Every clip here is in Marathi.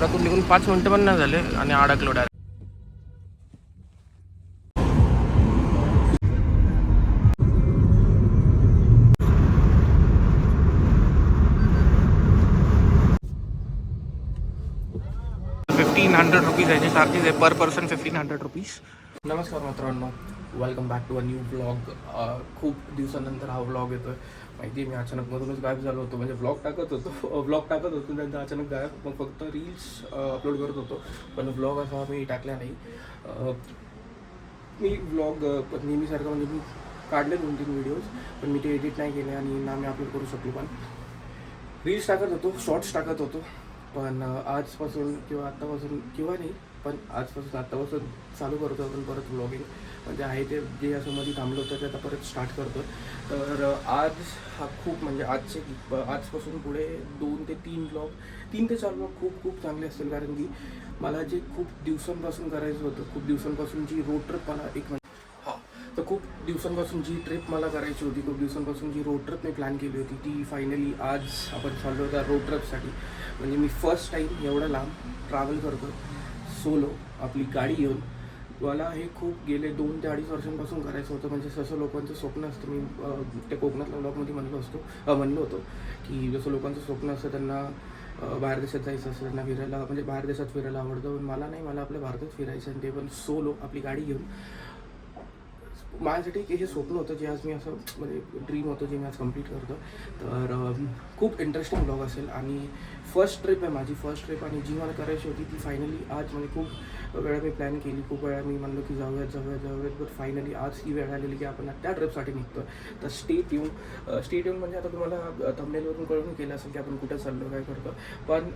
घरातून निघून 5 मिनिटं पण नाही झाले आणि अडकलो डायरेक्ट. ₹1500 याचे चार्जेस आहे पर पर्सन ₹1500. नमस्कार मित्रांनो, welcome back to a new blog. खूप दिवसानंतर हा व्लॉग येतो आहे. माहिती आहे, मी अचानक मधूनच गायब झालो होतो. म्हणजे व्लॉग टाकत होतो नंतर अचानक गायब. मग फक्त रील्स अपलोड करत होतो, पण व्लॉग असा मी टाकला नाही. मी व्लॉग नेहमीसारखं म्हणजे मी काढले 2-3 व्हिडिओज, पण मी ते एडिट नाही केले आणि ना मी अपलोड करू शकलो. पण रील्स टाकत होतो, शॉर्ट्स टाकत होतो. पण आजपासून किंवा आत्तापासून किंवा नाही, पण आत्तापासून चालू करतो आपण परत व्लॉगिंग. म्हणजे आहे ते जे असं मध्ये थांबलं होतं ते आता परत स्टार्ट करतो. तर आज हा खूप म्हणजे आजपासून पुढे 2 ते 4 व्लॉग खूप चांगले असतील. कारण की मला जे खूप दिवसांपासून करायचं होतं, खूप दिवसांपासून जी रोड ट्रिप मला तर खूप दिवसांपासून जी ट्रिप मला करायची होती, खूप दिवसांपासून जी रोड ट्रिप मी प्लॅन केली होती, ती फायनली आज आपण चाललो होता रोड ट्रिपसाठी. म्हणजे मी फर्स्ट टाईम एवढं लांब ट्रॅव्हल करतो सोलो आपली गाडी घेऊन. मला हे खूप गेले 2 ते 2.5 वर्षांपासून करायचं होतं. म्हणजे जसं लोकांचं स्वप्न असतं, मी त्या कोकणातल्या व्लॉगमध्ये म्हणलो होतो की जसं लोकांचं स्वप्न असतं त्यांना बाहेर देशात जायचं असतं, त्यांना फिरायला म्हणजे बाहेर देशात फिरायला आवडतं. पण मला नाही, मला आपल्या भारतात फिरायचं आणि ते पण सोलो आपली गाडी घेऊन. माझ्यासाठी हे स्वप्न होतं जे आज मी असं म्हणजे ड्रीम होतं जे मी आज कंप्लीट करतो. तर खूप इंटरेस्टिंग ब्लॉग असेल. आणि फर्स्ट ट्रिप आहे माझी, फर्स्ट ट्रिप, आणि जी मला करायची होती ती फायनली आज म्हणजे खूप वेळा मी प्लॅन केली, खूप वेळा मी म्हणलो की जाऊयात. बट फायनली आज ही वेळ आलेली की आपण त्या ट्रिपसाठी निघतो. तर स्टेट येऊन म्हणजे आता तुम्हाला थंबनेलवरून कळून केलं असेल की आपण कुठं चाललो, काय करतो. पण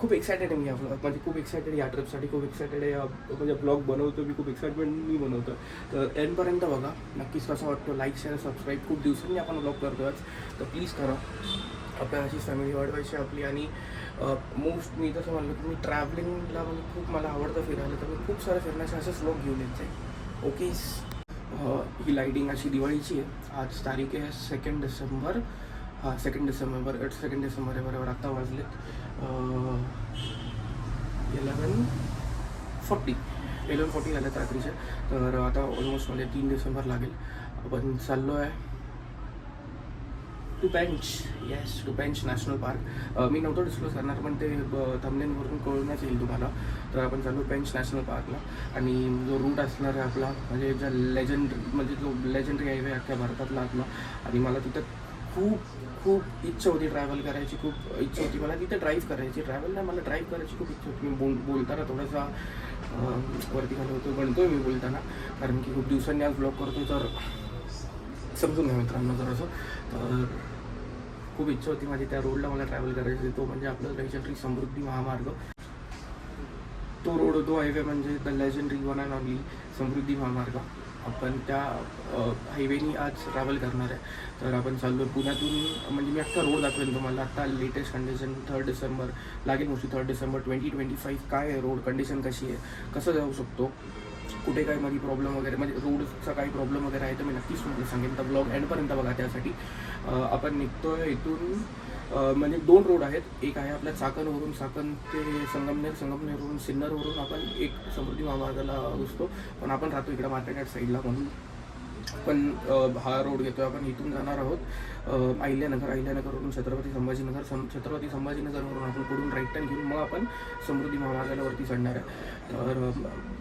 खूप एक्सायटेड आहे मी म्हणजे खूप एक्सायटेड या ट्रिपसाठी, खूप एक्सायटेड आहे. म्हणजे ब्लॉग बनवतो मी, खूप एक्साइटमेंट मी बनवतो. तर एंडपर्यंत बघा, नक्कीच कसं वाटतं. Like, share, subscribe. खूप दिवसांनी आपण ब्लॉग करतो आज, तर प्लीज करा. आपल्या अशी फॅमिली वाढवायची आपली. आणि मोस्ट मी तसं म्हणलं की मी ट्रॅव्हलिंगला म्हणजे खूप मला आवडतं फिरायला, तर मी खूप सारे फिरण्याचे असेच ब्लॉग घेऊन येत जाईल. ओके. ही लाईटिंग अशी दिवाळीची आहे. आज तारीख आहे 2 डिसेंबर. 2 डिसेंबर आहे बरोबर. आत्ता वाजलेत 11:40 झाल्यात रात्रीचे. तर आता ऑलमोस्ट म्हणजे 3 डिसेंबर लागेल. आपण चाललो आहे टू पेंच नॅशनल पार्क. मी नव्हतं डिस्क्लोज करणार, पण ते थंबनेलवरून कळूनच येईल तुम्हाला. तर आपण चालू पेंच नॅशनल पार्कला. आणि जो रूट असणार आहे आपला म्हणजे जो लेजंडरी हायवे अख्ख्या भारतातला आपला. आणि मला तिथं खूप इच्छा होती ट्रॅव्हल करायची, खूप इच्छा होती मला तिथे ड्राईव्ह करायची. मला ड्राईव्ह करायची खूप इच्छा होती. मी बोलताना थोडासा वरती खाली बनतोय मी बोलताना, कारण की खूप दिवसांनी आज ब्लॉग करतो. तर समजून घ्या मित्रांनो जरासं. तर खूप इच्छा होती माझी त्या रोडला मला ट्रॅव्हल करायची. तो म्हणजे आपलं लेजंडरी समृद्धी महामार्ग. तो हायवे म्हणजे द लेजंडरी वन अँड ओनली समृद्धी महामार्ग. आपण त्या हायवेनी आज ट्रॅव्हल करणार आहे. तर आपण चाललो पुण्यातून. म्हणजे मी अख्खा रोड दाखवेन तुम्हाला. आता लेटेस्ट कंडिशन 3 डिसेंबर लागेल, मोस्टली 3 डिसेंबर 2025. काय आहे रोड कंडिशन, कशी आहे, कसं जाऊ शकतो, कुठे काय मध्ये प्रॉब्लेम वगैरे म्हणजे रोडचा काही प्रॉब्लेम वगैरे आहे तर मी नक्कीच तुम्हाला सांगेन. तर ब्लॉग एंडपर्यंत बघा. त्यासाठी आपण निघतो आहे इथून. म्हणजे 2 रोड आहेत. एक आहे आपल्या चाकण ते संगमनेरवरून सिन्नरवरून आपण एक समृद्धी महामार्गाला घुसतो. पण आपण राहतो इकडं मार्केट साईडला म्हणून. पण हा रोड घेतो आपण. इथून जाणार आहोत अहिल्यानगरवरून छत्रपती संभाजीनगरवरून आपण पुढून राईट टर्न घेऊन मग आपण समृद्धी महामार्गावरती चढणार आहे. तर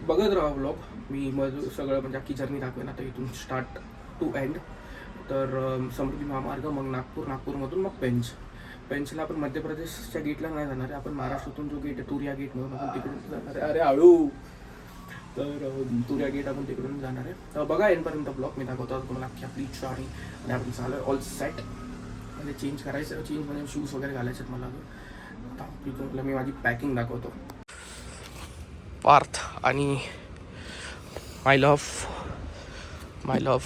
बघत राहा ब्लॉग. मी सगळं म्हणजे अख्खी जर्नी दाखवेन आता इथून स्टार्ट टू एंड. तर समृद्धी महामार्ग, मग नागपूरमधून मग पेंचला आपण मध्य प्रदेशच्या गेटला नाही जाणार आहे. आपण महाराष्ट्रातून जो गेट आहे तुरिया गेट म्हणून आपण तिकडून जाणार आहे. अरे हळू. तर तुरिया गेट आपण तिकडून जाणार आहे. तर बघा एंडपर्यंत ब्लॉग. मी दाखवतो तुम्हाला अख्खी आपली इच्छा. आणि आपण चालू ऑल सेट. म्हणजे चेंज म्हणजे शूज वगैरे घालायचे आहेत मला. आता मी माझी पॅकिंग दाखवतो. पार्थ आणि my love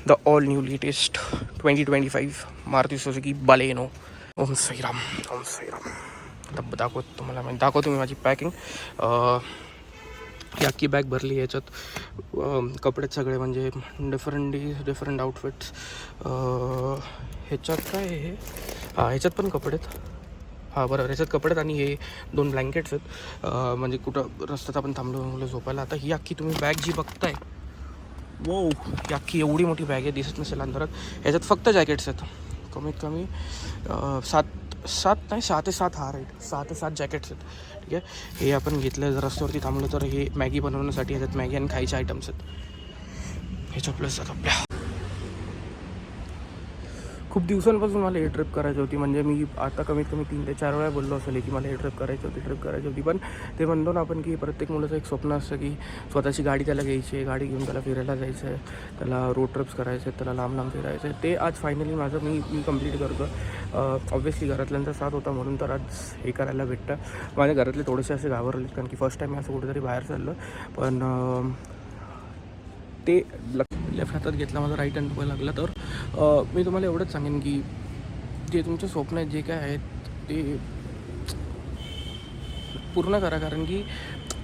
the all new latest 2025 Maruti Suzuki Baleno. Om Sairam. दाखवतो मी माझी पॅकिंग. ही अख्खी बॅग भरली. याच्यात कपडे सगळे म्हणजे डिफरंट आउटफिट्स. ह्याच्यात काय आहे हे? हां, ह्याच्यात पण कपडे आहेत. हां बरोबर, ह्याच्यात कपडे आहेत आणि हे 2 ब्लँकेट्स आहेत. म्हणजे कुठं रस्त्यात आपण थांबलो झोपायला. आता ही अख्खी तुम्ही बॅग जी बघताय, वो ही अख्खी एवढी मोठी बॅग आहे, दिसत नसेल अंधारात. ह्याच्यात फक्त जॅकेट्स आहेत. कमीत कमी 6 ते 7 हार आहेत. 6 ते 7 जॅकेट्स आहेत. ठीक आहे, हे आपण घेतलं. जर रस्त्यावरती थांबलो तर हे मॅगी बनवण्यासाठी. ह्याच्यात मॅगी आणि खायचे आयटम्स आहेत. ह्याच्या प्लस आपल्या खूप दिवसांपासून मला हे ट्रिप करायची होती. म्हणजे मी आता कमीत कमी 3 ते 4 वेळा बोललो असेल की मला हे ट्रिप करायची होती. पण ते म्हणतो ना आपण की प्रत्येक मुलाचं एक स्वप्न असतं की स्वतःची गाडी त्याला घ्यायची आहे, गाडी घेऊन त्याला फिरायला जायचं आहे, त्याला रोड ट्रिप्स करायचे आहेत, त्याला लांब फिरायचं आहे. ते आज फायनली मी कंप्लीट करतो. ऑब्व्हियसली घरातल्यांचा साथ होता म्हणून तर आज हे करायला भेटतं. माझ्या घरातले थोडेसे असे घाबरले कारण की फर्स्ट टाईम मी असं कुठेतरी बाहेर चाललो. पण ते लेफ्ट हातात घेतला, माझा राईट हँड दुखायला लागला. तर मी तुम्हाला एवढंच सांगेन की जे तुमचे स्वप्न आहेत, जे काय आहेत ते पूर्ण करा. कारण की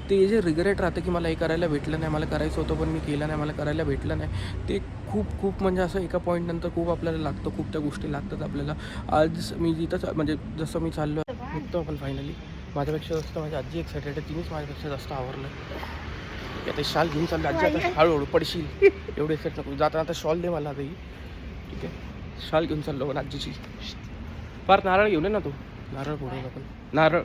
ते जे रिग्रेट राहतं की मला हे करायला भेटलं नाही, मला करायचं होतं पण मी केलं नाही, मला करायला भेटलं नाही, ते खूप म्हणजे असं एका पॉईंटनंतर खूप आपल्याला लागतं. खूप त्या गोष्टी लागतात आपल्याला. आज मी जिथंच म्हणजे जसं मी चाललो निघतो आपण फायनली. माझ्यापेक्षा जास्त माझी आजी एक्सायटेड आहे. तिनेच माझ्यापेक्षा जास्त आवरलं. आता शाल घेऊन चाललं. आजी आता हळूहळू पडशील, एवढे एक्साइट नको. जाता शॉल दे मला आता. ठीक आहे, शाल घेऊन चाललो पण आजीची. फार नारळ घेऊन ये ना तू. नारळ फोडून आपण नारळ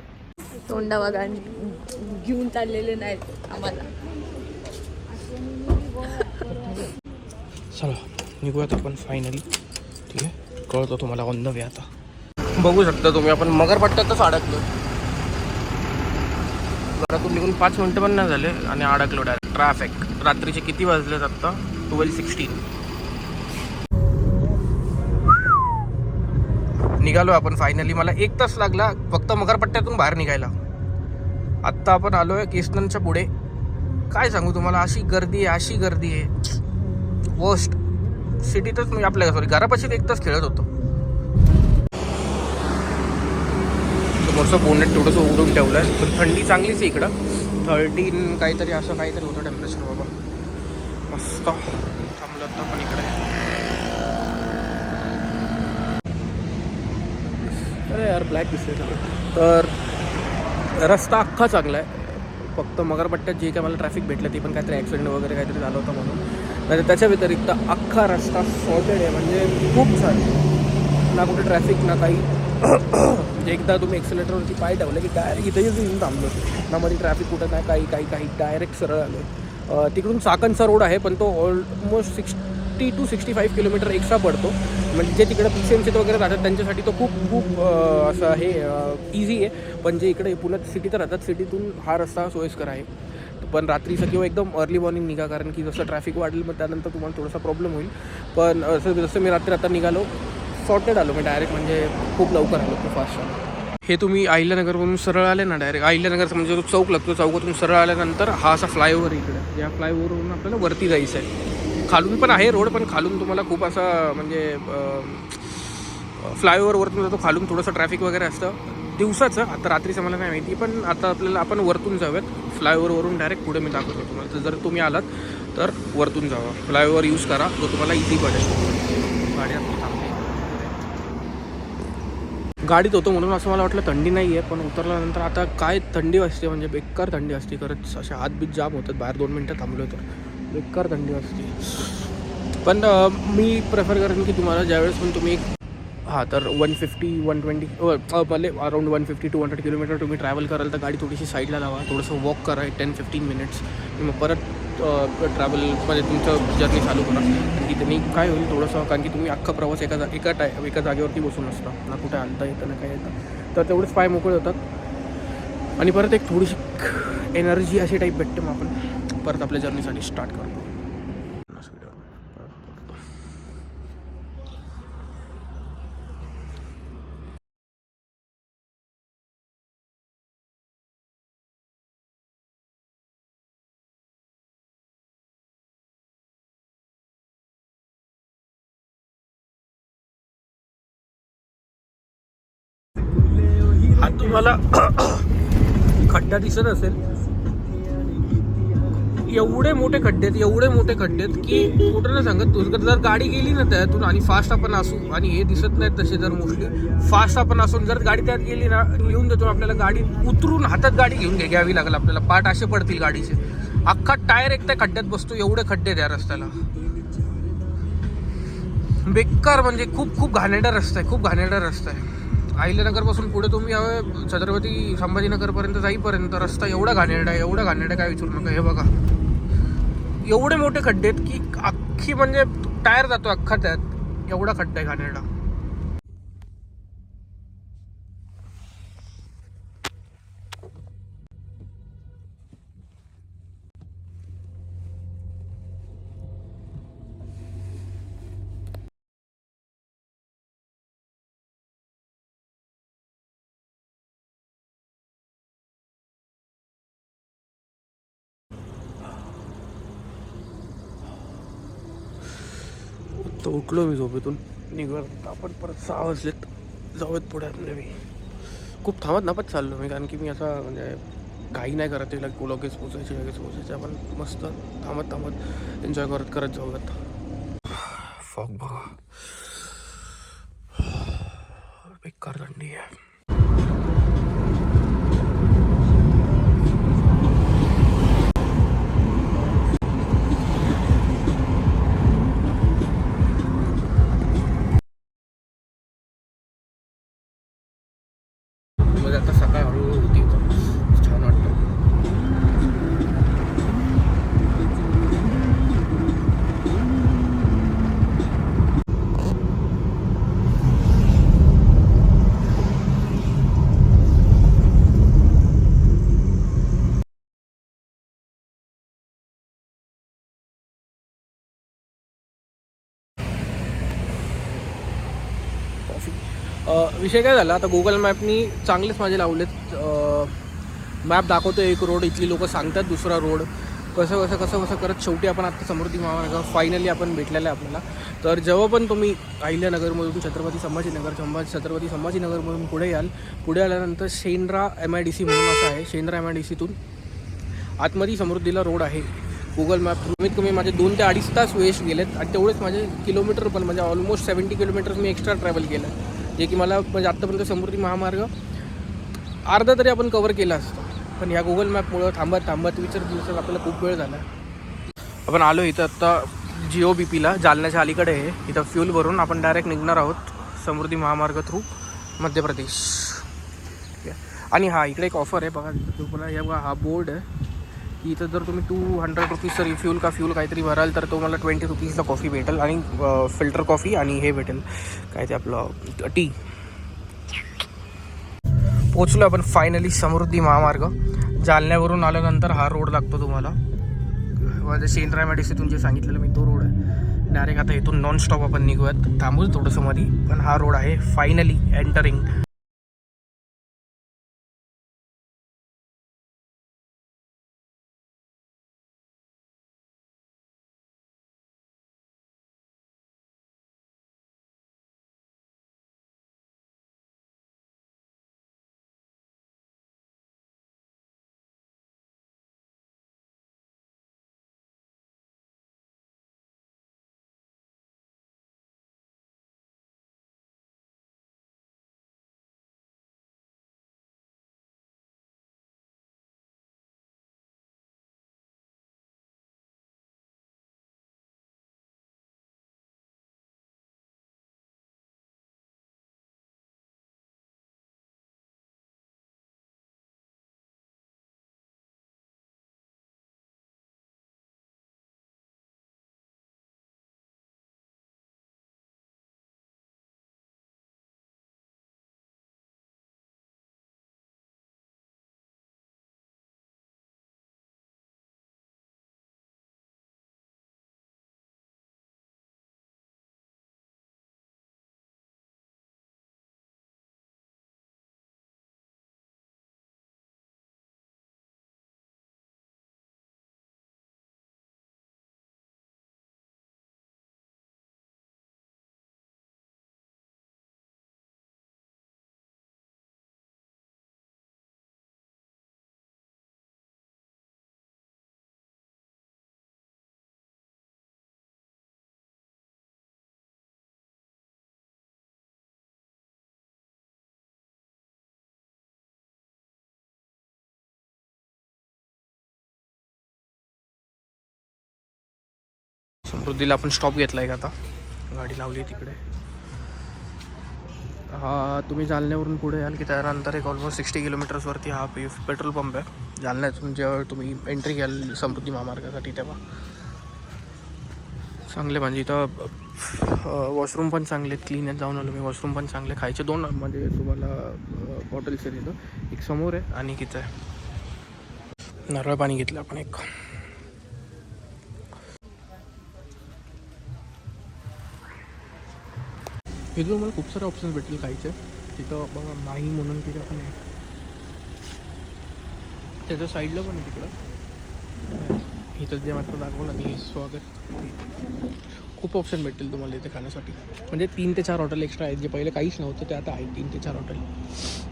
तोंडा बघा घेऊन चाललेले नाहीत आम्हाला. चला निघूयात आपण फायनली. ठीक आहे, कळतो तुम्हाला ऑन द वे. आता बघू शकता तुम्ही आपण मगरपट्ट्यातच अडकलो. घरातून निघून 5 मिनटं पण नाही झाले आणि अडकलो डायरेक्ट ट्रॅफिक. रात्रीचे किती वाजलेत आत्ता? 12:16. निघालो आपण फायनली. मला 1 तास लागला फक्त मगरपट्ट्यातून बाहेर निघायला. आत्ता आपण आलो आहे केसननच्या पुढे. काय सांगू तुम्हाला, अशी गर्दी आहे वर्स्ट. सिटीतच मी आपल्या घरापाशी 1 तास खेळत होतो. समोरचं बोनेट थोडंसं उघडून ठेवलं आहे. पण थंडी चांगलीच आहे इकडं. 13 काहीतरी असं काहीतरी होतं टेम्परेचर. बाबा मस्त थांबलं होतं पण इकडे. अरे यार ब्लॅक दिसते. तर रस्ता अख्खा चांगला आहे. फक्त मगरपट्ट्यात जे काय मला ट्रॅफिक भेटलं ते पण काहीतरी ॲक्सिडेंट वगैरे काहीतरी झालं होतं म्हणून. नाही त्याच्या व्यतिरिक्त अख्खा रस्ता सॉर्टेड आहे. म्हणजे खूप छान, ना कुठे ट्रॅफिक ना काही. म्हणजे एकदा तुम्ही एक्सिलेटरवरती पाय ठेवलं की डायरेक्ट इथे येऊन थांबलो. ना मध्ये ट्रॅफिक कुठं नाही, काही डायरेक्ट सरळ आलो. तिकडून चाकणचा रोड आहे पण तो ऑलमोस्ट 60 to 65 किलोमीटर एक्स्ट्रा पडतो. म्हणजे जे तिकडे PCMCत वगैरे राहतात त्यांच्यासाठी तो खूप असं हे इझी आहे. पण जे इकडे पुण्यात सिटीत राहतात, सिटीतून हा रस्ता सोयीस्कर आहे. पण रात्रीचं किंवा एकदम अर्ली मॉर्निंग निघा, कारण की जसं ट्रॅफिक वाढेल मग त्यानंतर तुम्हाला थोडासा प्रॉब्लेम होईल. पण जसं मी रात्री आता निघालो, सॉर्टेड आलो मी डायरेक्ट. म्हणजे खूप लवकर आलो, खूप फास्ट आलो. हे तुम्ही अहिल्यानगरवरून सरळ आले ना डायरेक्ट अहिल्यानगरचा म्हणजे जो चौक लागतो, चौकातून सरळ आल्यानंतर हा असा फ्लायओव्हर इकडे. या फ्लायओव्हरवरून आपल्याला वरती जायचं आहे. खालून पण आहे रोड, पण खालून तुम्हाला खूप असा म्हणजे फ्लायओव्हरवरतून जातो खालून थोडंसं ट्रॅफिक वगैरे असतं दिवसाचं. आता रात्रीचं मला नाही माहिती, पण आता आपण वरतून जाऊयात. फ्लायओव्हरवरून डायरेक्ट पुढे मी दाखवतो तुम्हाला. तर जर तुम्ही आलात तर वरतून जावा, फ्लायओव्हर यूज करा, जो तुम्हाला इझी पडेल. गाडी आपली थांबली. गाडीत होतो म्हणून असं मला वाटलं थंडी नाही आहे, पण उतरल्यानंतर आता काय थंडी वाजते, म्हणजे बेकार थंडी असते. खरंच असे हातबीत जाम होतात बाहेर 2 मिनटं थांबलो तर बेकार थंडी असते. पण मी प्रेफर करेन की तुम्हाला ज्यावेळेस पण तुम्ही तर 150-120 भले अराउंड 150-200 किलोमीटर तुम्ही ट्रॅव्हल कराल तर गाडी थोडीशी साईडला लावा, थोडंसं वॉक करा 10-15 मिनिट्स. मग परत ट्रॅव्हलमध्ये तुमचं जर्नी चालू करा. कारण की त्यांनी काय होईल थोडंसं, कारण की तुम्ही अख्खा प्रवास एका जागेवरती बसून असता ना, कुठे हलता येतं ना काय येतं, तर तेवढेच पाय मोकळे होतात आणि परत एक थोडीशी एनर्जी अशी टाईप भेटते. मग आपण परत आपल्या जर्नीसाठी स्टार्ट करतो. हा तुम्हाला खड्डा दिसत असेल, एवढे मोठे खड्डे आहेत की कुठं नाही सांगत तू, जर गाडी गेली ना त्यातून आणि फास्ट आपण असू, आणि हे दिसत नाहीत तसे जर मोस्टली फास्ट आपण असून जर गाडी त्यात गेली ना, लिहून देतो आपल्याला गाडी उतरून हातात गाडी घेऊन घ्यावी लागेल आपल्याला, पाठ असे पडतील गाडीचे, अख्खा टायर एक त्या खड्ड्यात बसतो, एवढे खड्डे त्या रस्त्याला. बेकार म्हणजे खूप घाणेरडा रस्ता आहे, खूप घाणेरडा रस्ता आहे. अहिल्यानगरपासून पुढे तुम्ही छत्रपती संभाजीनगरपर्यंत जाईपर्यंत रस्ता एवढा घाणेरडा आहे काय विचारू नका. हे बघा एवढे मोठे खड्डे आहेत की अख्खी म्हणजे टायर जातो अख्खा त्यात, एवढा खड्डा आहे घाणेरडा. तर उठलो मी झोपेतून, निघत आपण परत 6 वाजलेत, जाऊयात पुढे आपले. मी खूप थांबत चाललो मी, कारण की मी असा म्हणजे काही नाही करत आहे, लगेच पोचायचे. आपण मस्त थांबत एन्जॉय करत जाऊयात. फॉग बघा, बेकार थंडी आहे. म्हणजे आता सकाळ हळूहळू होती, तर छान वाटतं. विषय काय झाला, आता गुगल मॅपनी चांगलेच माझे लावलेत. मॅप दाखवतो एक रोड, इथली लोक सांगतात दुसरा रोड, कसं करत शेवटी आपण आत्ता समृद्धी महामार्ग फायनली आपण भेटलेला आहे आपल्याला. तर जेव्हा पण तुम्ही अहिल्यानगरमधून छत्रपती संभाजीनगरमधून पुढे आल्यानंतर शेंद्रा MIDC म्हणून असं आहे, शेंद्रा MIDCतून आतमध्ये समृद्धीला रोड आहे. गुगल मॅप कमीत कमी माझे 2 ते 2.5 तास वेस्ट गेलेत, आणि तेवढेच माझे किलोमीटर पण म्हणजे ऑलमोस्ट 70 किलोमीटर्स मी एक्स्ट्रा ट्रॅव्हल केलं, जे की मला म्हणजे आत्तापर्यंत समृद्धी महामार्ग अर्धा तरी आपण कवर केला असतो. पण या गुगल मॅपमुळं थांबत विचारत आपल्याला खूप वेळ झाला. आपण आलो इथं आत्ता GOBPला, जालन्याच्या अलीकडे आहे. इथं फ्यूल भरून आपण डायरेक्ट निघणार आहोत समृद्धी महामार्ग थ्रू मध्य प्रदेश. आणि हा इकडे एक ऑफर आहे बघा, तुम्हाला हे बघा हा बोर्ड आहे की इथं जर तुम्ही 200 रुपीजचं रिफ्यूल काहीतरी भराल तर तुम्हाला 20 रुपीजला कॉफी भेटेल, आणि फिल्टर कॉफी, आणि हे भेटेल काय ते आपलं टी. पोचलो आपण फायनली समृद्धी महामार्ग. जालन्यावरून आल्यानंतर हा रोड लागतो तुम्हाला, माझ्या शेंद्रा MIDCतून जे सांगितलेलं मी तो रोड आहे. डायरेक्ट आता इथून नॉनस्टॉप आपण निघूयात, थांबूच थोडंसं मध्ये, पण हा रोड आहे फायनली एंटरिंग समृद्धीला आपण स्टॉप घेतला आहे का आता, गाडी लावली आहे तिकडे. हा तुम्ही जालन्यावरून पुढे याल की त्यानंतर एक ऑलमोस्ट 60 किलोमीटर्सवरती हा पेट्रोल पंप आहे जालन्यातून. जेव्हा तुम्ही एंट्री घ्याल समृद्धी महामार्गासाठी तेव्हा चांगले म्हणजे इथं वॉशरूम पण चांगले आहेत, क्लीन आहेत. जाऊन आलो मी, वॉशरूम पण चांगले. खायचे 2 म्हणजे तुम्हाला बॉटल्स आहेत इथं, एक समोर आहे आणि एक इथं आहे. नारळ पाणी घेतलं आपण एक. इथून मला खूप सारे ऑप्शन्स भेटतील खायचे. तिथं बघा नाही म्हणून तिथं पण आहे, त्याच्या साईडला पण आहे तिकडं. इथं जे मात्र दाखवलं आणि स्वागत, खूप ऑप्शन भेटतील तुम्हाला इथे खाण्यासाठी. म्हणजे 3 ते 4 हॉटेल एक्स्ट्रा आहेत, जे पहिले काहीच नव्हतं ते आता आहे 3 ते 4 हॉटेल.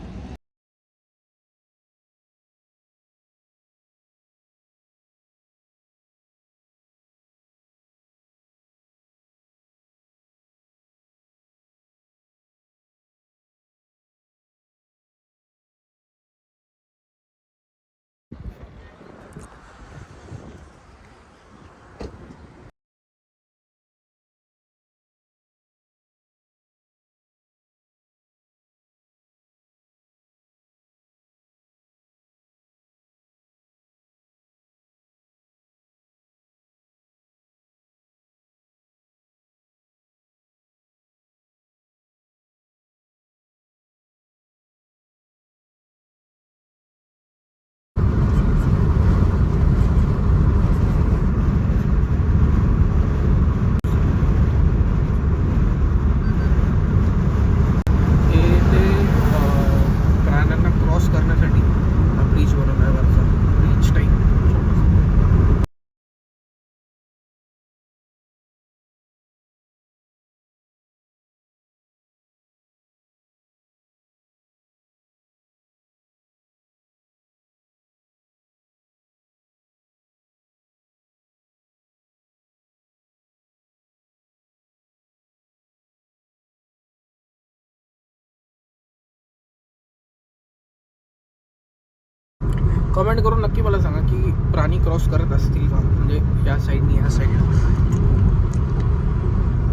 कमेंट करून नक्की मला सांगा की प्राणी क्रॉस करत असतील का, म्हणजे या साईडनी या साईडला.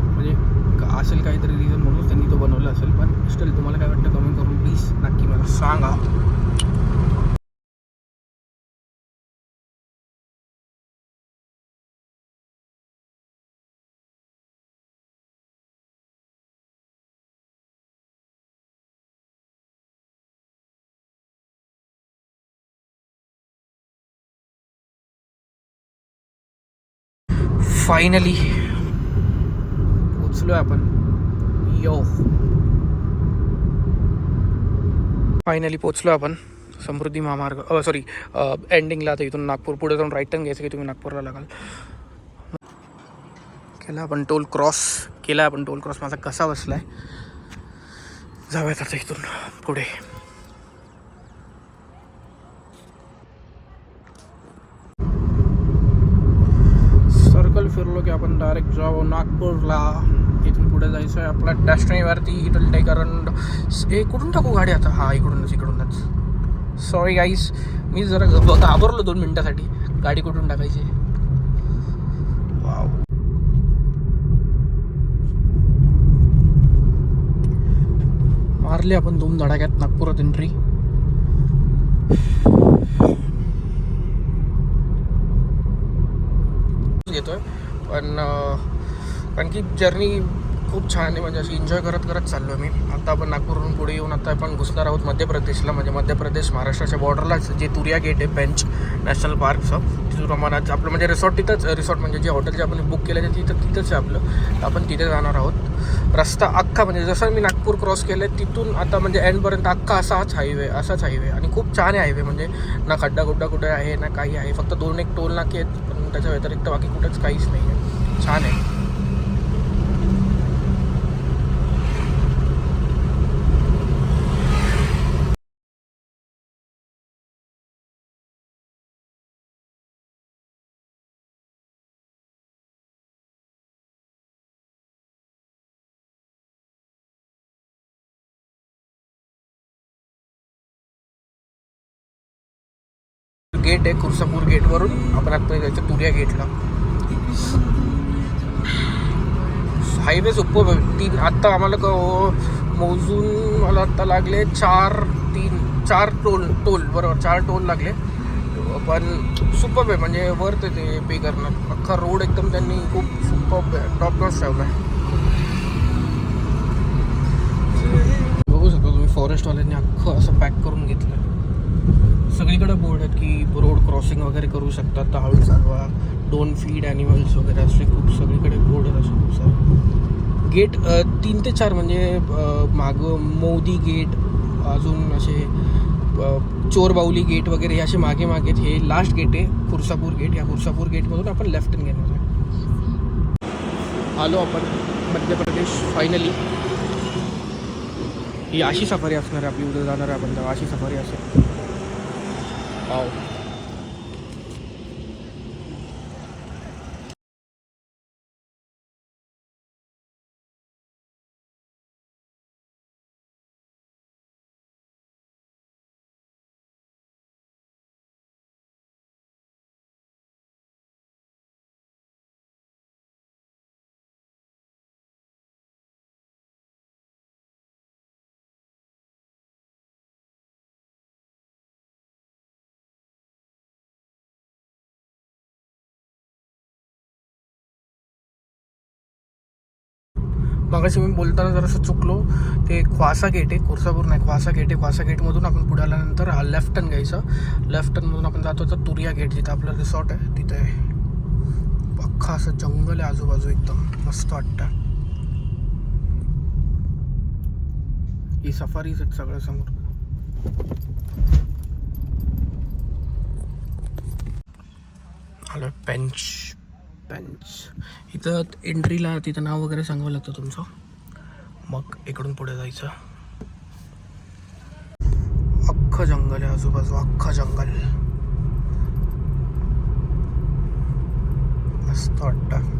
म्हणजे असेल काहीतरी रिझन म्हणून त्यांनी तो बनवला असेल, पण स्टील तुम्हाला काय वाटतं कमेंट करून प्लीज नक्की मला सांगा. फायनली पोचलो आपण. फायनली पोचलो आपण समृद्धी महामार्ग, सॉरी एंडिंगला. आता इथून नागपूर पुढे जाऊन राईट टर्न घ्यायचं की तुम्ही नागपूरला लागाल. केला आपण टोल क्रॉस. माझा कसा बसलाय, जाऊयात आता इथून पुढे. सर्कल फिरलो की आपण डायरेक्ट जाऊ नागपूरला. इथून पुढे जायचं आहे आपल्या डेस्टिनीवरती. इट विल टेक अराउंड, कुठून टाकू गाडी आता. हा इकडूनच. सॉरी गाईस, मी जरा घाबरलो 2 मिनिटासाठी गाडी कुठून टाकायची. वाव, मारली आपण 2 धडाक्यात नागपुरात एंट्री. घेतोय पण कारण की जर्नी खूप छान आहे, म्हणजे अशी एन्जॉय करत चाललो मी. आता आपण नागपूरवरून पुढे येऊन आता आपण घुसणार आहोत मध्य प्रदेशला. म्हणजे मध्य प्रदेश महाराष्ट्राच्या बॉर्डरलाच जे तुरिया गेट आहे पेंच नॅशनल पार्कचं, तिथून प्रमाणात आपलं म्हणजे रिसॉर्ट म्हणजे जे हॉटेल जे आपण बुक केलं आहे तिथंच आहे आपलं. तर आपण तिथे जाणार आहोत. रस्ता अख्खा म्हणजे जसं मी नागपूर क्रॉस केलं आहे तिथून आता म्हणजे एंडपर्यंत अख्खा असाच हायवे आणि खूप छान आहे हायवे. म्हणजे ना खड्डा कुठे आहे ना काही आहे, फक्त 2-1 टोल नाके आहेत, पण त्याच्या व्यतिरिक्त बाकी कुठेच काहीच नाही आहे. छान आहे. गेट आहे कुर्सापूर गेटवरून आपण आतमध्ये जायचं तुरिया गेटला. हायवे सुपर तीन आत्ता आम्हाला मोजून मला आत्ता लागले चार टोल बरोबर 4 टोल लागले. पण सुपर आहे म्हणजे वर्थ आहे ते पे करणं. अख्खा रोड एकदम त्यांनी खूप सुपर टॉप नॉच ठेवला आहे. बघू शकता तुम्ही फॉरेस्टवाल्यांनी अख्खं असं पॅक करून घेतलं. सगळीकडे बोर्ड आहेत की रोड क्रॉसिंग वगैरे करू शकतात तर हळू चालवा, डोंट फीड ॲनिमल्स वगैरे असे खूप सगळीकडे बोर्ड आहेत असे खूप सारे. गेट 3 ते 4 म्हणजे मागं मोदी गेट, अजून असे चोरबावली गेट वगैरे हे असे मागे मागे. हे लास्ट गेट आहे खुर्सापूर गेट. या खुर्सापूर गेटमधून आपण लेफ्ट टर्न घेणार आहे. आलो आपण मध्य प्रदेश फायनली. ही अशी सफारी असणार आहे आपली. उद्या जाणार आहे आपण तेव्हा अशी सफारी असेल. वाव. मगाशी मी बोलताना जरासं चुकलो. ते ख्वासा गेट आहे, खुर्सापूर नाही, ख्वासा गेट आहे. ख्वासा गेटमधून आपण पुढे आल्यानंतर हा लेफ्ट टर्न घ्यायचा. लेफ्ट टर्नमधून आपण जातो तर तुरिया गेट जिथं आपलं रिसॉर्ट आहे तिथे आहे. अख्खा असं जंगल आहे आजूबाजू, एकदम मस्त वाटतं. ही सफारीच आहेत सगळ्या समोर. आलो बेंच. इथं एंट्रीला तिथं नाव वगैरे सांगावं लागतं तुमचं, मग इकडून पुढे जायचं. अख्खं जंगल आहे आजूबाजू, अख्खं जंगल. मस्त वाटतं.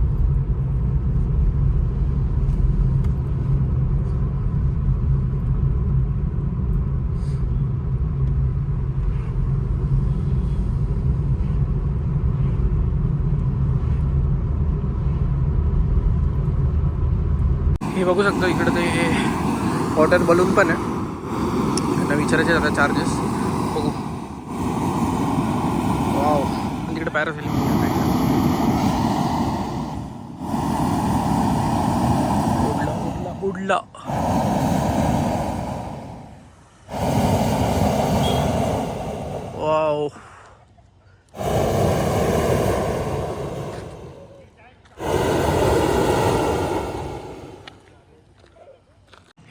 हे बघू शकता इकडे ते वॉटर बलून पण आहे. त्यांना विचारायचे आता चार्जेस बघू. वाव. तिकडे पॅरासेलिंग उडला. वाव.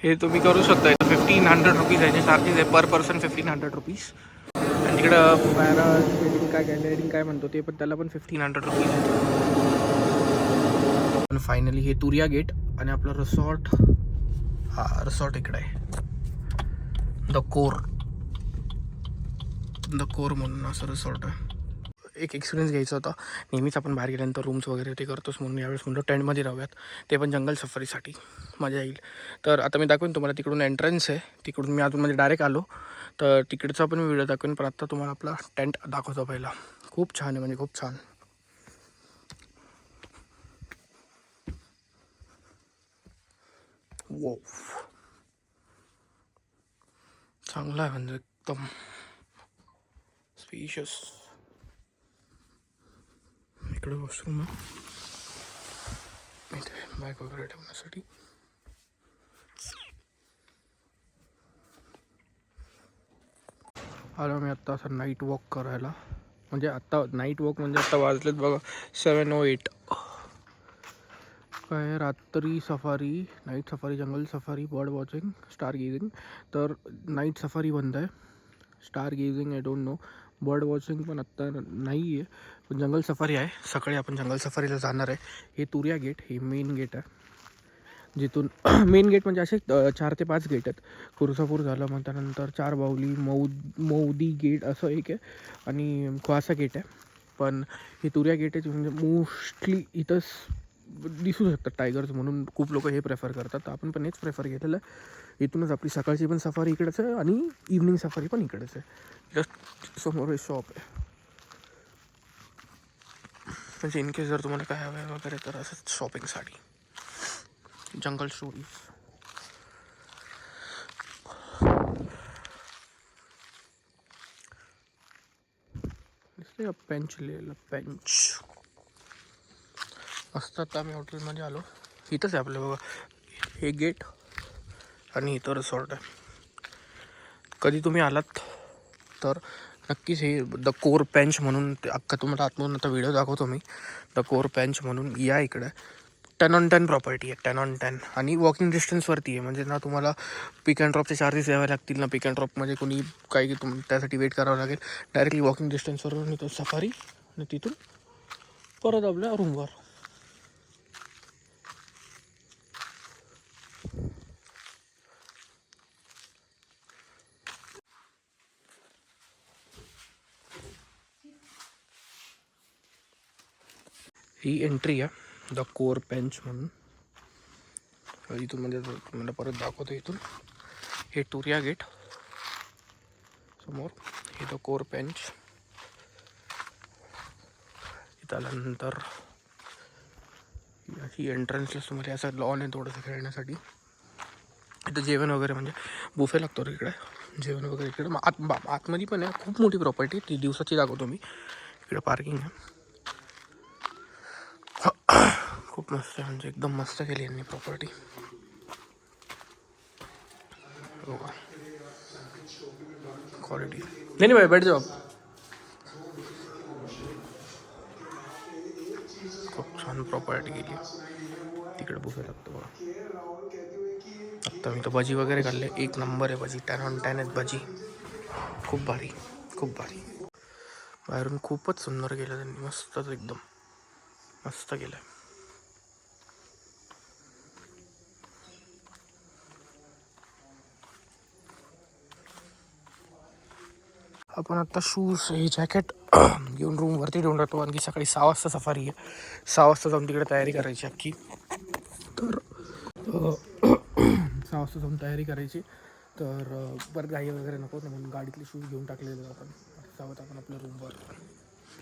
हे तुम्ही करू शकता. इथं 1500 रुपीज आहे जे चार्जेस आहे पर पर्सन. 1500 रुपीज. आणि तिकडं पॅरा ग्लायडिंग काय म्हणतो ते पण, त्याला पण 1500 रुपीज आहे. पण फायनली हे तुरिया गेट आणि आपलं रिसॉर्ट. हा रिसॉर्ट इकडे आहे, द कोर म्हणून असं रिसॉर्ट आहे. एक एक्सपिरियन्स घ्यायचा होता. नेहमीच आपण बाहेर गेल्यानंतर रूम्स वगैरे ते करतोच, म्हणून यावेळेस म्हणलं टेंटमध्ये राहूयात, ते पण जंगल सफारीसाठी. मजा येईल. तर आता मी दाखवेन तुम्हाला तिकडून एंट्रन्स आहे. तिकडून मी अजून म्हणजे डायरेक्ट आलो तर तिकडचा पण व्हिडिओ दाखवेन. पण आत्ता तुम्हाला आपला टेंट दाखवतो पहिला. खूप छान आहे म्हणजे खूप छान. वो चांगला आहे म्हणजे एकदम स्पेशियस. इकडे वॉशरूम आहे, इथे बॅग वगैरे ठेवण्यासाठी. आलो मी आत्ता असं नाईट वॉक करायला. म्हणजे आत्ता नाईट वॉक म्हणजे आत्ता वाजलेत बघा 7:08. काय रात्री safari, night safari, jungle safari, bird watching, star gazing. तर नाईट सफारी बंद आहे. Star gazing I don't know. Bird watching पण आत्ता नाही आहे. पण जंगल सफारी आहे. सकाळी आपण जंगल सफारीला जाणार आहे. हे तुरिया गेट, हे मेन गेट आहे जिथून मेन गेट म्हणजे असे 4 ते 5 गेट आहेत. खुर्सापूर झालं, मग त्यानंतर चारबावली, मौदी गेट असं एक आहे आणि ख्वासा गेट आहे. पण हे तुरिया गेट आहे म्हणजे मोस्टली इथंच दिसू शकतात टायगर्स, म्हणून खूप लोक हे प्रेफर करतात. तर आपण पण हेच प्रेफर केलेलं आहे. इथूनच आपली सकाळची पण सफारी इकडेच आहे आणि इव्हनिंग सफारी पण इकडेच आहे. जस्ट समोर हे शॉप आहे. म्हणजे इनकेस जर तुम्हाला काय हवं आहे वगैरे तर असंच शॉपिंगसाठी. जंगल स्टोरीज. बेंच लिहिलं बेंच असतात. आम्ही हॉटेलमध्ये आलो. इथंच आहे आपलं बघा हे गेट आणि इथं रिसॉर्ट आहे. कधी तुम्ही आलात तर नक्कीच हे द कोर बेंच म्हणून ते अख्खा तुम्हाला आतमधून आता व्हिडिओ दाखवतो मी. द कोर बेंच म्हणून या इकडे 10/10 प्रॉपर्टी आहे. 10/10 आणि वॉकिंग डिस्टन्सवरती आहे. म्हणजे ना तुम्हाला पिक अँड ड्रॉपचे चार्जेस द्यावे लागतील ना पिक अँड ड्रॉपमध्ये कोणी काही त्यासाठी वेट करावं लागेल. डायरेक्टली वॉकिंग डिस्टन्सवरून इथं सफारी आणि तिथून परत आपल्या रूमवर. ही एंट्री आहे द कोर बेंच म्हणून. इथून म्हणजे तुम्हाला परत दाखवतो. इथून हे टुरिया गेट समोर हे द कोर बेंच. इथं आल्यानंतर ही एंट्रन्सला तुम्हाला असं लॉन आहे थोडंसं खेळण्यासाठी. इथं जेवण वगैरे म्हणजे बुफे लागतो इकडे. जेवण वगैरे इकडे आतमध्ये पण आहे. खूप मोठी प्रॉपर्टी ती दिवसाची दाखवतो मी. इकडे पार्किंग आहे. खूप मस्त आहे म्हणजे एकदम मस्त केली यांनी प्रॉपर्टी. क्वालिटी नाही भाई बैठ जाओ. खूप छान प्रॉपर्टी केली. तिकडे बुफे लागतो बघा. आत्ता मी तर भजी वगैरे खाल्ले. एक नंबर आहे भजी. 10/10 आहेत भजी. खूप भारी खूप भारी. बाहेरून खूपच सुंदर केलं त्यांनी. मस्तच एकदम मस्त केलं. आपण आत्ता शूज हे जॅकेट घेऊन रूमवरती ठेवून राहतो. आणखी सकाळी 6 वाजता सफारी आहे. 6 वाजता जाऊन तिकडे तयारी करायची अख्खी. तर 6 वाजता जाऊन तयारी करायची. तर परत घाई वगैरे नको म्हणून गाडीतले शूज घेऊन टाकलेले आपण. जावत आपण आपल्या रूमवर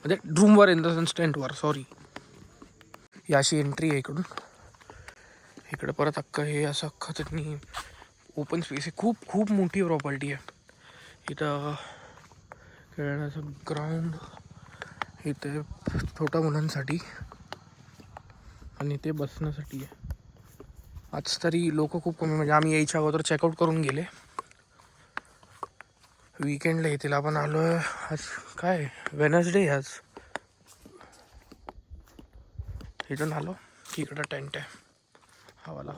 म्हणजे रूमवर इन द सेन्स टेंटवर. सॉरी. ही अशी एंट्री आहे इकडून. इकडे परत अख्खं हे असं अख्खं त्यांनी ओपन स्पेस आहे. खूप खूप मोठी प्रॉपर्टी आहे. इथं खेळण्याचं ग्राउंड इथे छोट्या मुलांसाठी आणि ते बसण्यासाठी आहे. आज तरी लोक खूप कमी म्हणजे आम्ही यायच्या अगोदर चेकआउट करून गेले. वीकेंडला येतील. आपण आलो आहे आज काय वेनसडे आज. इथून आलो की इकडं टेंट आहे हवाला.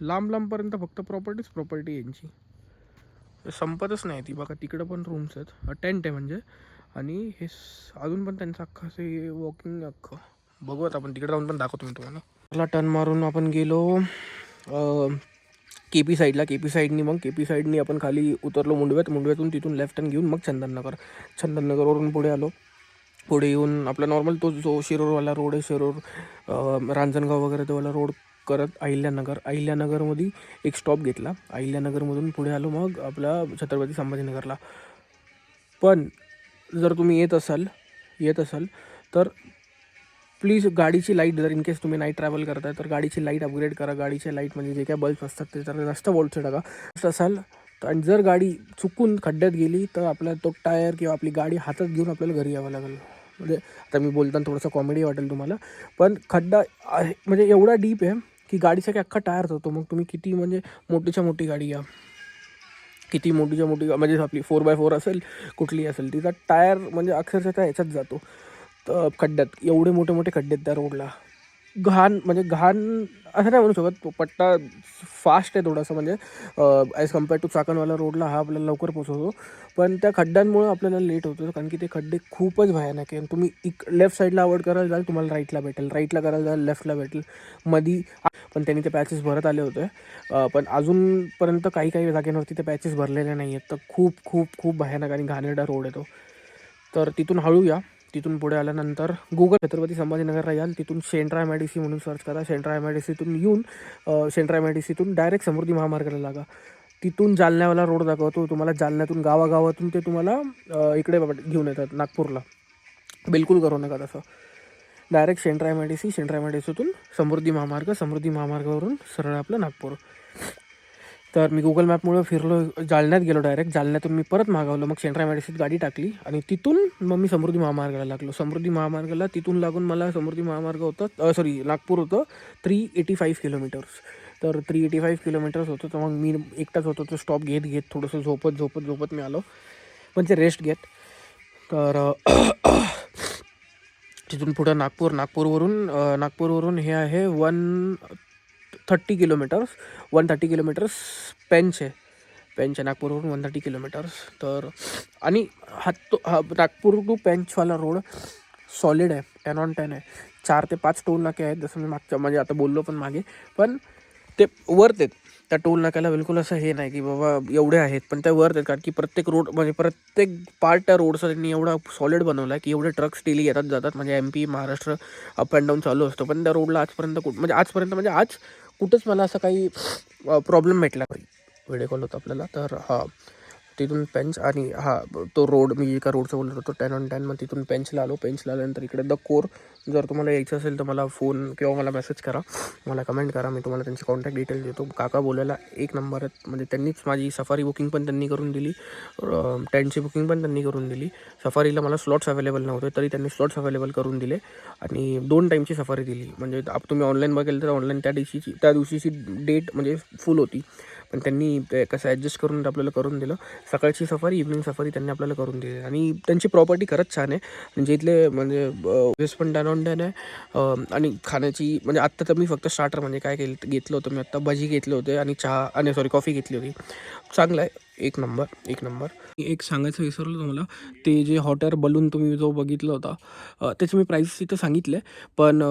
लांब लांबपर्यंत फक्त प्रॉपर्टी यांची संपतच नाही ती. बघा तिकडं पण रूम्स आहेत. टेंट आहे म्हणजे. आणि हे अजून पण त्यांचं अख्खं असं वॉकिंग अख्खं बघूयात आपण. तिकडे जाऊन पण दाखवतो मी तुम्हाला. मला टर्न मारून आपण गेलो KP साईडला. KP साईडनी मग KP साईडनी आपण खाली उतरलो मुंडव्यातून तिथून लेफ्ट टर्न घेऊन मग चंदननगरवरून पुढे आलो. पुढे येऊन आपला नॉर्मल तो जो शिरूरवाला रोड आहे शिरूर रांजणगाव वगैरे तोवाला रोड करत अहिल्यानगरमध्ये एक स्टॉप घेतला. अहिल्यानगरमधून पुढे आलो मग आपला छत्रपती संभाजीनगरला. पण जर तुम्ही येत असाल तर प्लीज गाडीची लाईट जर इन केस तुम्ही नाईट ट्रॅव्हल करताय तर गाडीची लाईट अपग्रेड करा. गाडीचे लाईट म्हणजे जे काय बल्ब असतात ते तर जास्त वोल्टचे टाका असाल. आणि जर गाडी चुकून खड्ड्यात गेली तर आपला तो टायर किंवा आपली गाडी हातात घेऊन आपल्याला घरी यावं लागेल. म्हणजे आता मी बोलताना थोडंसं कॉमेडी वाटेल तुम्हाला. पण खड्डा आहे म्हणजे एवढा डीप आहे की गाडीसाठी अख्खा टायर जातो. मग तुम्ही किती म्हणजे मोठीच्या मोठी गाडी या किती मोठीच्या मोठी म्हणजे आपली 4x4 असेल कुठली असेल तिचा टायर म्हणजे अक्षरशः त्या ह्याच्यात जातो तर खड्ड्यात. एवढे मोठे मोठे खड्डे आहेत त्या रोडला. घाण असं नाही म्हणू शकत. तो पट्टा फास्ट आहे थोडासा म्हणजे ॲज कम्पेअर टू चाकणवाला रोडला हा आपल्याला लवकर पोचवतो. पण त्या खड्ड्यांमुळं आपल्याला लेट होतं कारण की ते खड्डे खूपच भयानक आहे. तुम्ही लेफ्ट साईडला अवॉइड करायला जाल तुम्हाला राईटला भेटेल. राईटला करायला जाल लेफ्टला भेटेल. मधी पण त्यांनी ते पॅचेस भरत आले होते. पण अजूनपर्यंत काही जागेवरती ते पॅचेस भरलेले नाही आहेत. तर खूप खूप खूप भयानक आणि घाणेरडा रोड आहे तो. तर तिथून हळू या. तिथून पुढे आल्यानंतर गुगल छत्रपती संभाजीनगरला याल. तिथून शेंड्रा MIDC म्हणून सर्च करा. शेंड्रा MIDCतून येऊन शेंड्रा MIDCतून डायरेक्ट समृद्धी महामार्गाला लागा. तिथून जालन्यावाला रोड दाखवतो तुम्हाला. जालन्यातून गावागावातून ते तुम्हाला इकडे घेऊन येतात नागपूरला. बिलकुल करू नका तसं. डायरेक्ट सेंट्रा MIDC, सेंट्रा MIDCतून समृद्धी महामार्ग, समृद्धी महामार्गावरून सरळ आपलं नागपूर. तर मी गुगल मॅपमुळे फिरलो, जालन्यात गेलो डायरेक्ट. जालन्यातून मी परत मागवलं, मग सेंट्रा MIDCत गाडी टाकली आणि तिथून मग मी समृद्धी महामार्गाला लागलो. समृद्धी महामार्गाला तिथून लागून मला समृद्धी महामार्ग होतं, नागपूर होतं 385 किलोमीटर्स. तर 385 किलोमीटर्स होतं. तर मग मी एकटाच होतो, तो स्टॉप घेत थोडंसं झोपत मी आलो, म्हणजे रेस्ट घेत. तर तिथून पुढं नागपूरवरून हे आहे 130 किलोमीटर्स पेंच आहे नागपूरवरून 130 किलोमीटर्स. तर आणि नागपूर टू पेंचवाला रोड सॉलिड आहे, 10/10 आहे. 4 ते 5 टोल नाके आहेत, जसं मी म्हणजे आता बोललो पण मागे, पण ते वर्थ आहेत. त्या टोल नाक्याला बिलकुल असं हे नाही की बाबा एवढे आहेत, पण त्या वर्थ आहेत. कारण की प्रत्येक पार्ट त्या रोडचा त्यांनी एवढा सॉलिड बनवला आहे की एवढे ट्रक्स डेली येतात जातात. म्हणजे MP Maharashtra up and down चालू असतो, पण त्या रोडला आजपर्यंत आज कुठंच मला असं काही प्रॉब्लेम भेटला नाही. व्हिडिओ कॉल होता आपल्याला. तर तिथून पेंच आणि तो रोड मी एका रोडचं बोलत होतो 10/10. मग तिथून पेंचला आल्यानंतर इकडे द कोर. जर तुम्हाला यायचं असेल तर मला फोन किंवा मला मेसेज करा, मला कमेंट करा, मी तुम्हाला त्यांची कॉन्टॅक्ट डिटेल्स देतो. काका बोलायला एक नंबर आहेत. म्हणजे त्यांनीच माझी सफारी बुकिंग पण त्यांनी करून दिली, टेंटची बुकिंग पण त्यांनी करून दिली. सफारीला मला स्लॉट्स अवेलेबल नव्हते, तरी त्यांनी स्लॉट्स अवेलेबल करून दिले आणि 2 टाईमची सफारी दिली. म्हणजे तुम्ही ऑनलाईन बघेल तर ऑनलाईन त्या दिवशीची डेट म्हणजे फुल होती, पण त्यांनी ते कसं ॲडजस्ट करून आपल्याला करून दिलं. सकाळची सफारी, इव्हनिंग सफारी त्यांनी आपल्याला करून दिली. आणि त्यांची प्रॉपर्टी खरंच छान आहे. म्हणजे इथले म्हणजे वेस पण 10/10 आहे. आणि खाण्याची म्हणजे आत्ता तर मी फक्त स्टार्टर म्हणजे काय घेतलं होतं मी आत्ता, भजी घेतले होते आणि कॉफी घेतली होती. चांगलं आहे, एक नंबर. एक सांगायचं विसरलो तुम्हाला, ते जे हॉट एअर बलून तुम्ही जो बघितला होता, त्याचे मी प्राईस इथं सांगितले. पण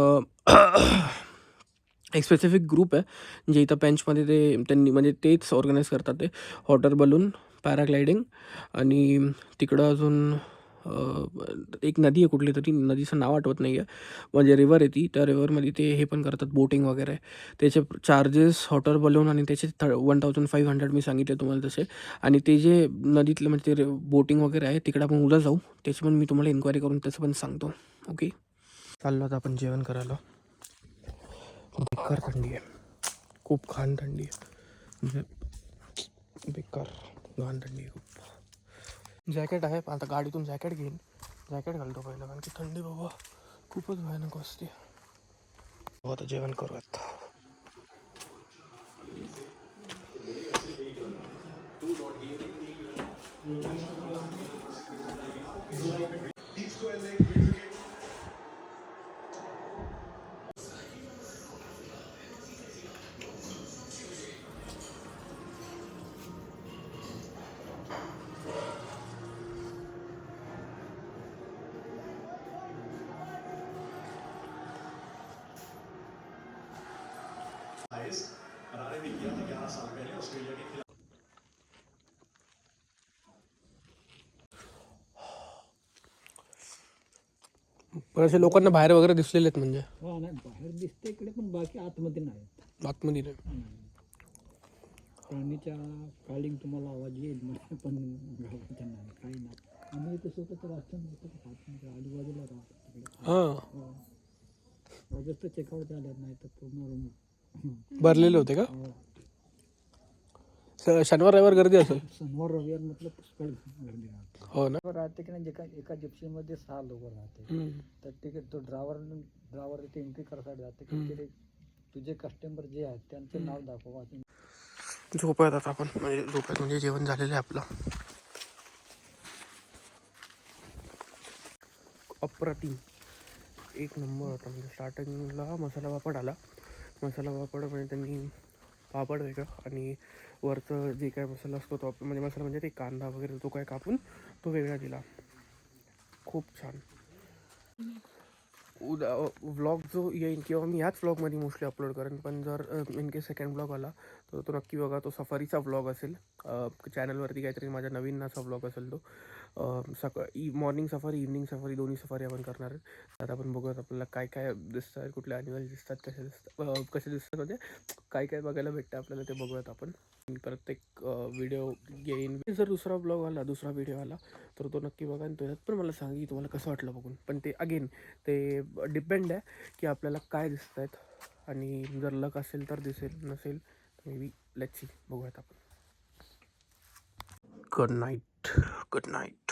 एक स्पेसिफिक ग्रुप आहे जे इथं पेंचमध्ये त्यांनी म्हणजे तेच ऑर्गनाईज करतात. ते हॉट एअर बलून, पॅराग्लायडिंग आणि तिकडं अजून एक नदी आहे, कुठली तरी नदीचं नाव आठवत नाही आहे, म्हणजे रिवर आहे ती. त्या रिव्हरमध्ये ते हे पण करतात, बोटिंग वगैरे. त्याचे चार्जेस हॉट एअर बलून आणि त्याचे 1500 मी सांगितले तुम्हाला तसे. आणि ते जे नदीतलं म्हणजे ते बोटिंग वगैरे आहे तिकडे आपण उद्या जाऊ, त्याची पण मी तुम्हाला इन्क्वायरी करून त्याचं पण सांगतो. ओके, चाललो आता आपण जेवण करायला. बेकार थंडी आहे, खूप घाण थंडी आहे, म्हणजे बेकार घाण थंडी आहे खूप. जॅकेट आहे, आता गाडीतून जॅकेट घेईन, जॅकेट घालतो पहिलं, कारण की थंडी बाबा खूपच भयानक असते. आता जेवण करूयात. पण असे लोकांना बाहेर वगैरे दिसलेले आहेत, म्हणजे नाही बाहेर दिसते इकडे, पण बाकी आतमध्ये नाही. आतमध्ये नाही. प्राणीच्या काळिंग तुम्हाला आवाज येईल म्हणजे, पण गावाच्या नाही, काही नाही. आम्ही इथे स्वतःचं राशन आजूबाजूला राहतो तिकडे. हां, ऑगस्ट चेकआउट झालं नाही तर पूर्ण रूम भरलेले होते का? शनिवार रविवार गर्दी असेल. शनिवार रविवार म्हटलं पुष्कळ गर्दी राहते. हो ना. राहते की नाही, एका जिप्सीमध्ये 6 लोक राहते. तर तिकीट तो ड्रायव्हर तिथे एंट्री करायसाठी जाते की तिथे तुझे कस्टमर जे आहेत त्यांचे नाव दाखवा. झोपायत आता आपण, म्हणजे जेवण झालेलं आहे आपलं. अप्रतिम, एक नंबर होता. म्हणजे स्टार्टिंगला मसाला पापड आला. मसाला पापड म्हणजे त्यांनी पापड वेगळं आणि वरचं जे काय मसाला असतो तो म्हणजे मसाला म्हणजे ते कांदा वगैरे तो काय कापून तो वेगळा दिला. खूप छान. उद्या व्लॉग जो येईल किंवा मी ह्याच व्लॉगमध्ये मोस्टली अपलोड करेन, पण जर इन केस सेकंड व्लॉग आला तर तो नक्की बघा. तो सफारीचा व्लॉग असेल. चॅनलवरती काहीतरी माझा नवीन असा व्लॉग असेल तो. मॉर्निंग सफारी, इव्हनिंग सफारी, दोन्ही सफारी आपण करणार आहेत. आता आपण बघूयात आपल्याला काय काय दिसतं, कुठले ॲनिमल्स दिसतात, कसे दिसतात म्हणजे काय काय बघायला भेटतं आपल्याला, ते बघूयात आपण. मी प्रत्येक व्हिडिओ घेईन. जर दुसरा ब्लॉग आला, दुसरा व्हिडिओ आला तर तो नक्की बघा आणि त्याच्यात पण मला सांगा की तुम्हाला कसं वाटलं बघून. पण ते अगेन ते डिपेंड आहे की आपल्याला काय दिसत आहेत, आणि जर लक असेल तर दिसेल, नसेल तर मे बी लेट्स सी, बघूयात आपण. Good night.